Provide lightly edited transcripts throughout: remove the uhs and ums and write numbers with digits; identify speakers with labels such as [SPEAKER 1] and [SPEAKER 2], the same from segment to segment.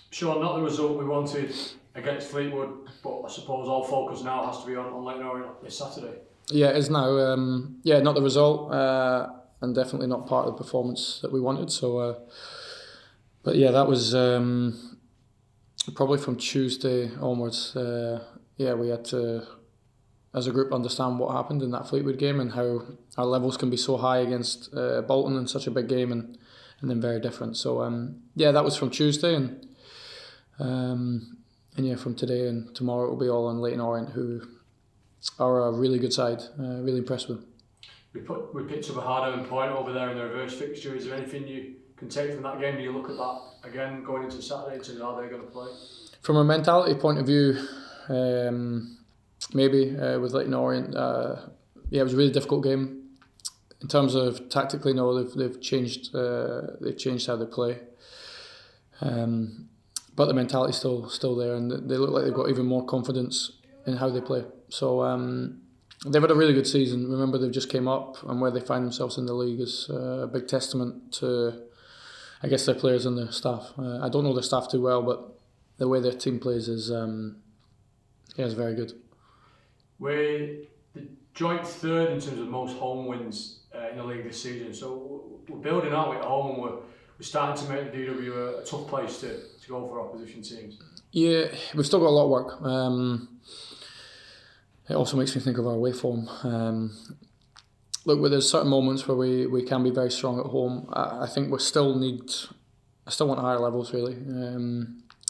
[SPEAKER 1] Sure, not the result we wanted against Fleetwood, but I suppose all focus now has to be on Leyton Orient this Saturday.
[SPEAKER 2] Yeah, it is now. Not the result, and definitely not part of the performance that we wanted. So, but yeah, that was probably from Tuesday onwards. We had to, as a group, understand what happened in that Fleetwood game and how our levels can be so high against Bolton in such a big game and then very different. So that was from Tuesday, and from today and tomorrow it'll be all on Leyton Orient, who are a really good side. Really impressed with them.
[SPEAKER 1] We picked up a hard-earned point over there in the reverse fixture. Is there anything you can take from that game? Do you look at that again going into Saturday to how they're going to play?
[SPEAKER 2] From a mentality point of view, maybe with Leyton Orient, it was a really difficult game. In terms of tactically, no, they've changed how they play. But the mentality's still there, and they look like they've got even more confidence in how they play. So they've had a really good season. Remember, they've just came up, and where they find themselves in the league is a big testament to, I guess, their players and their staff. I don't know their staff too well, but the way their team plays is very good.
[SPEAKER 1] We're the joint third in terms of most home wins in the league this season. So we're building out at home, and we're starting to make the DW a tough place to go for opposition teams.
[SPEAKER 2] Yeah, we've still got a lot of work. It also makes me think of our away form. There's certain moments where we can be very strong at home. I think I still want higher levels, really.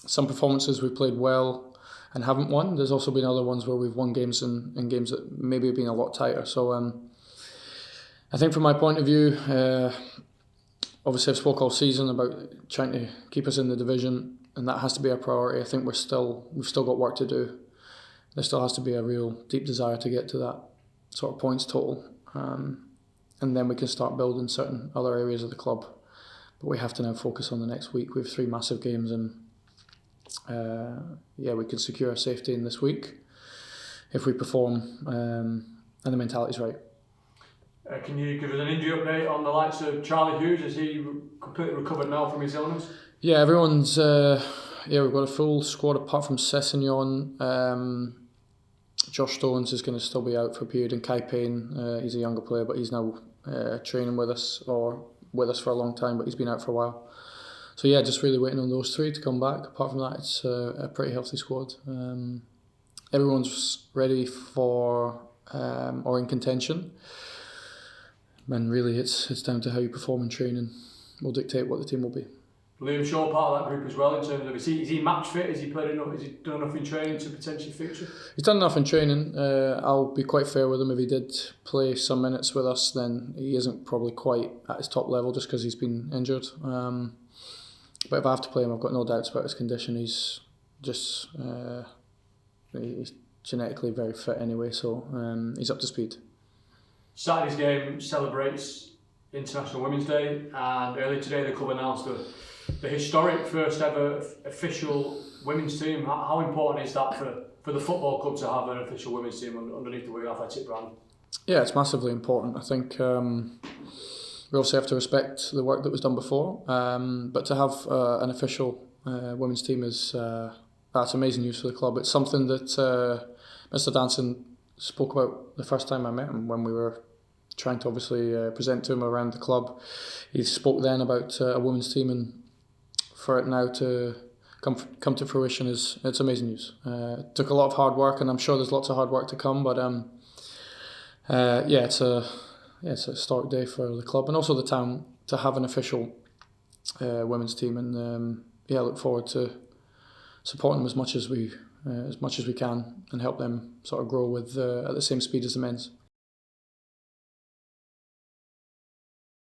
[SPEAKER 2] Some performances we've played well and haven't won. There's also been other ones where we've won games in games that maybe have been a lot tighter. So I think from my point of view, obviously I've spoke all season about trying to keep us in the division, and that has to be our priority. I think we've still got work to do. There still has to be a real deep desire to get to that sort of points total, and then we can start building certain other areas of the club. But we have to now focus on the next week. We have 3 massive games, and we can secure our safety in this week if we perform and the mentality's right.
[SPEAKER 1] Can you give us an injury update on the likes of Charlie Hughes? Is he completely recovered now from his illness?
[SPEAKER 2] Yeah, everyone's. We've got a full squad apart from Sessegnon. Josh Stones is going to still be out for a period, and Kai Payne, he's a younger player, but he's now training with us for a long time, but he's been out for a while. So yeah, just really waiting on those 3 to come back. Apart from that, it's a pretty healthy squad. Everyone's ready for or in contention, and really it's down to how you perform in training will dictate what the team will be.
[SPEAKER 1] Liam Shaw part of that group as well, in terms of is he match fit? Has he played enough? Has he done enough in training to potentially feature?
[SPEAKER 2] He's done enough in training. I'll be quite fair with him. If he did play some minutes with us, then he isn't probably quite at his top level just because he's been injured. But if I have to play him, I've got no doubts about his condition. He's just he's genetically very fit anyway, so he's up to speed.
[SPEAKER 1] Saturday's game celebrates International Women's Day, and earlier today the club announced the historic first ever official women's team. How important is that for the football club to have an official women's team underneath the Wigan Athletic brand? Yeah,
[SPEAKER 2] it's massively important. I think we also have to respect the work that was done before, but to have an official women's team that's amazing news for the club. It's something that Mr. Danson spoke about the first time I met him when we were trying to obviously present to him around the club. He spoke then about a women's team, and for it now to come to fruition it's amazing news. It took a lot of hard work, and I'm sure there's lots of hard work to come, but it's a historic day for the club and also the town to have an official women's team, and I look forward to supporting them as much as we can and help them sort of grow with at the same speed as the men's.